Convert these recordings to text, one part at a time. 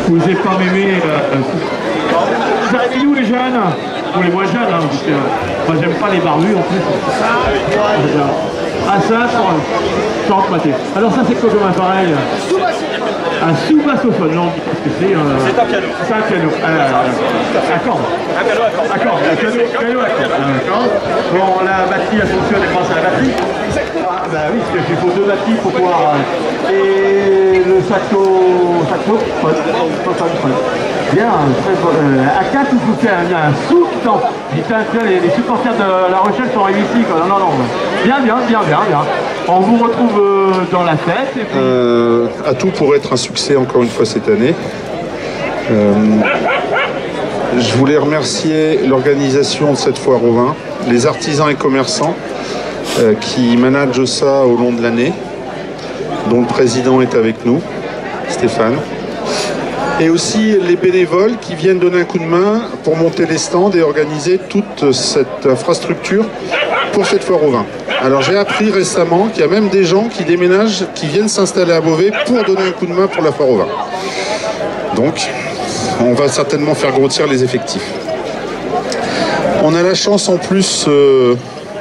Vous n'avez pas aimé vous avez mis où les jeunes? Pour les moins jeunes, hein, parce que moi j'aime pas les barbus en plus. Ah ça, chante Mathé. Alors ça c'est quoi comme appareil? Un sous-bassophone, non, qu'est-ce que c'est? C'est un piano. C'est un piano. À cordes. Un piano à cordes. D'accord, piano à cordes. Bon, la batterie elle fonctionne grâce à la batterie. Ah, bah oui, parce qu'il faut deux batteries pour pouvoir... et le saxophone. Bien, à 4, il faut faire un sous-temps. Les supporters de La Rochelle sont arrivés ici, quoi. Non. Bien. On vous retrouve dans la fête. Et puis... à tout pour être un succès encore une fois cette année. Je voulais remercier l'organisation de cette foire au vin, les artisans et commerçants qui managent ça au long de l'année, dont le président est avec nous, Stéphane. Et aussi les bénévoles qui viennent donner un coup de main pour monter les stands et organiser toute cette infrastructure pour cette foire au vin. Alors j'ai appris récemment qu'il y a même des gens qui déménagent, qui viennent s'installer à Beauvais pour donner un coup de main pour la foire au vin. Donc on va certainement faire grossir les effectifs. On a la chance en plus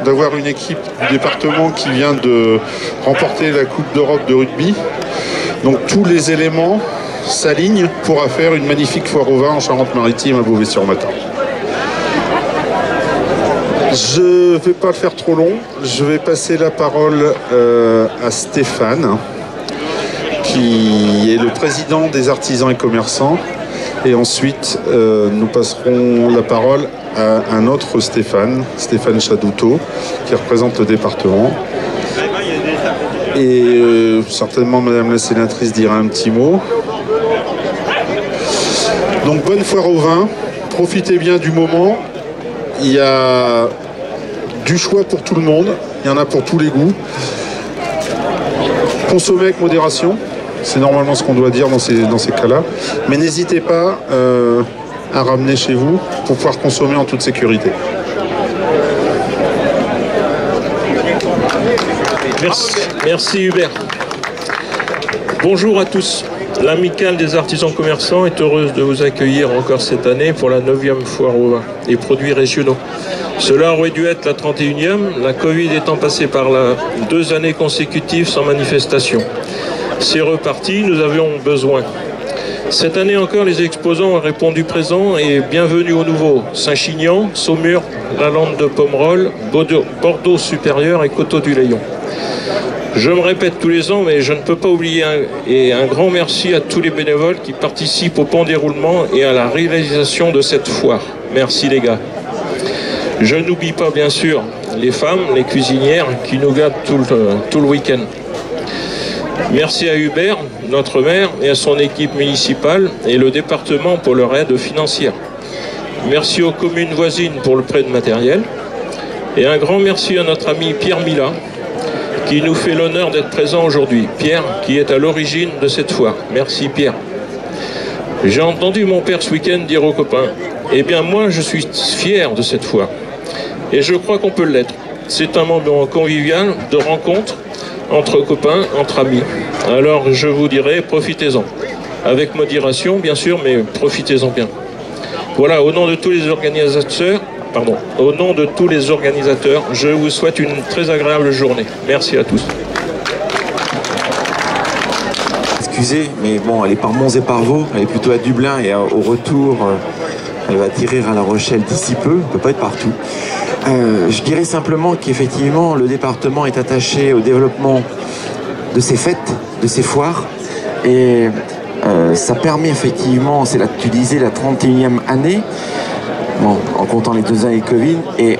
d'avoir une équipe du département qui vient de remporter la Coupe d'Europe de rugby. Donc tous les éléments s'alignent pour faire une magnifique foire au vin en Charente-Maritime à Beauvais-sur-Mathan. Je ne vais pas le faire trop long, je vais passer la parole à Stéphane, qui est le président des artisans et commerçants. Et ensuite, nous passerons la parole à un autre Stéphane Chadoutot, qui représente le département. Et certainement, Madame la sénatrice dira un petit mot. Donc, bonne foire au vin. Profitez bien du moment. Il y a du choix pour tout le monde. Il y en a pour tous les goûts. Consommez avec modération. C'est normalement ce qu'on doit dire dans ces cas-là. Mais n'hésitez pas à ramener chez vous pour pouvoir consommer en toute sécurité. Merci Hubert. Bonjour à tous. L'Amicale des artisans commerçants est heureuse de vous accueillir encore cette année pour la 9e foire au vin et produits régionaux. Cela aurait dû être la 31e, la Covid étant passée par là 2 années consécutives sans manifestation. C'est reparti, nous avions besoin. Cette année encore, les exposants ont répondu présent et bienvenue au nouveau. Saint-Chinian, Saumur, la Lande de Pomerol, Bordeaux supérieur et Coteaux du Layon. Je me répète tous les ans, mais je ne peux pas oublier un grand merci à tous les bénévoles qui participent au bon déroulement et à la réalisation de cette foire. Merci les gars. Je n'oublie pas bien sûr les femmes, les cuisinières qui nous gâtent tout le week-end. Merci à Hubert, notre maire, et à son équipe municipale et le département pour leur aide financière. Merci aux communes voisines pour le prêt de matériel. Et un grand merci à notre ami Pierre Mila, qui nous fait l'honneur d'être présent aujourd'hui. Pierre, qui est à l'origine de cette foire. Merci Pierre. J'ai entendu mon père ce week-end dire aux copains, eh bien moi je suis fier de cette foire. Et je crois qu'on peut l'être. C'est un moment convivial, de rencontre, entre copains, entre amis. Alors je vous dirais, profitez-en. Avec modération, bien sûr, mais profitez-en bien. Voilà, au nom de tous les organisateurs, je vous souhaite une très agréable journée. Merci à tous. Excusez, mais bon, elle est par Mons et par Vaux, elle est plutôt à Dublin et au retour, elle va atterrir à La Rochelle d'ici peu, elle ne peut pas être partout. Je dirais simplement qu'effectivement, le département est attaché au développement de ces fêtes, de ces foires, et ça permet effectivement, tu disais la 31e année, bon, en comptant les 2 années de Covid, et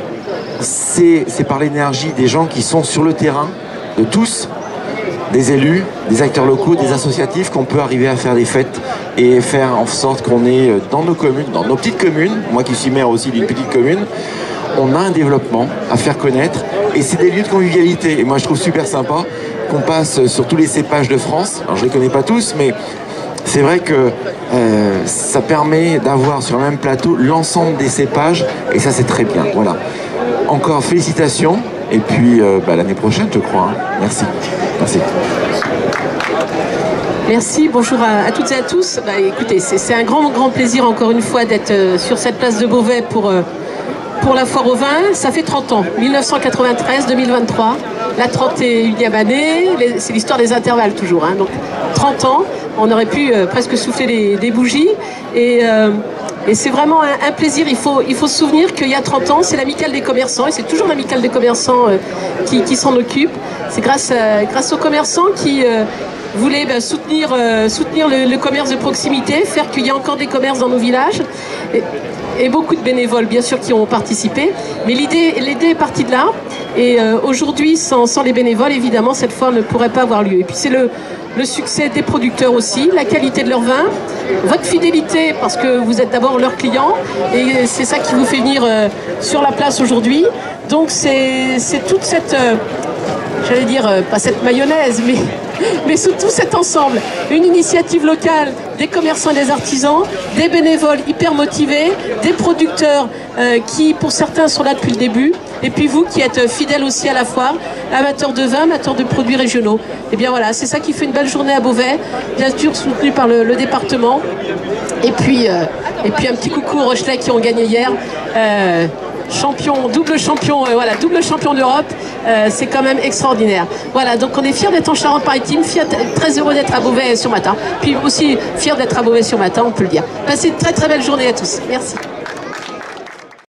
c'est par l'énergie des gens qui sont sur le terrain, de tous, des élus, des acteurs locaux, des associatifs, qu'on peut arriver à faire des fêtes et faire en sorte qu'on est dans nos communes, dans nos petites communes, moi qui suis maire aussi d'une petite commune, on a un développement à faire connaître et c'est des lieux de convivialité. Et moi je trouve super sympa qu'on passe sur tous les cépages de France. Alors je les connais pas tous, mais c'est vrai que ça permet d'avoir sur le même plateau l'ensemble des cépages et ça c'est très bien. Voilà. Encore félicitations et puis l'année prochaine je crois. Hein. Merci. Merci. Merci, bonjour à toutes et à tous. Écoutez, c'est un grand plaisir encore une fois d'être sur cette place de Beauvais pour la foire au vin. Ça fait 30 ans, 1993-2023, la 31e année, c'est l'histoire des intervalles toujours. Hein, donc 30 ans, on aurait pu presque souffler des bougies et c'est vraiment un plaisir. Il faut se souvenir qu'il y a 30 ans, c'est l'amicale des commerçants et c'est toujours l'amicale des commerçants qui s'en occupe. C'est grâce aux commerçants qui voulaient soutenir le commerce de proximité, faire qu'il y ait encore des commerces dans nos villages. Et beaucoup de bénévoles, bien sûr, qui ont participé. Mais l'idée est partie de là. Et aujourd'hui, sans les bénévoles, évidemment, cette foire ne pourrait pas avoir lieu. Et puis c'est le succès des producteurs aussi, la qualité de leur vin, votre fidélité, parce que vous êtes d'abord leurs clients. Et c'est ça qui vous fait venir sur la place aujourd'hui. Donc c'est toute cette... j'allais dire, pas cette mayonnaise, mais surtout cet ensemble. Une initiative locale des commerçants et des artisans, des bénévoles hyper motivés, des producteurs qui, pour certains, sont là depuis le début, et puis vous qui êtes fidèles aussi à la foire, amateurs de vin, amateurs de produits régionaux. Et bien voilà, c'est ça qui fait une belle journée à Beauvais, bien sûr soutenu par le département. Et puis un petit coucou aux Rochelais qui ont gagné hier. Double champion d'Europe, c'est quand même extraordinaire. Voilà, donc on est fiers d'être en Charente-Maritime, très heureux d'être à Beauvais sur Matin, puis aussi fiers d'être à Beauvais sur Matin, on peut le dire. Passez une très belle journée à tous. Merci.